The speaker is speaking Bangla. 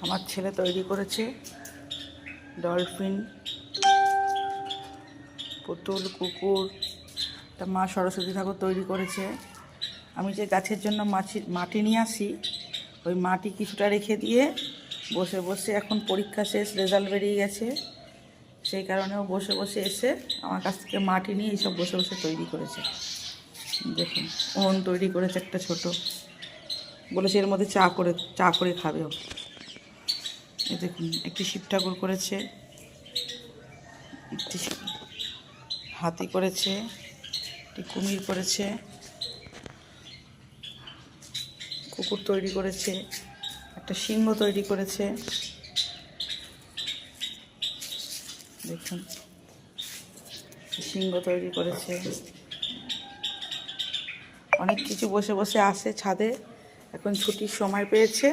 আমার ছেলে তৈরি করেছে ডলফিন, পুতুল, কুকুর। তা মা সরস্বতী ঠাকুর তৈরি করেছে। আমি যে গাছের জন্য মাটি নিয়ে আসি, ওই মাটি কিছুটা রেখে দিয়ে বসে বসে, এখন পরীক্ষা শেষ, রেজাল্ট বেরিয়ে গেছে, সেই কারণেও বসে বসে এসে আমার কাছ থেকে মাটি নিয়ে এইসব বসে বসে তৈরি করেছে। দেখুন, ওন তৈরি করেছে একটা ছোট, বলেছে এর মধ্যে চা করে খাবে ও। এই দেখুন, একটি শিব ঠাকুর করেছে, একটি হাতি করেছে, একটি কুমির করেছে, কুকুর তৈরি করেছে, একটা সিংহ তৈরি করেছে। দেখুন, সিংহ তৈরি করেছে। অনেক কিছু বসে বসে আসে ছাদে, এখন ছুটির সময় পেয়েছে,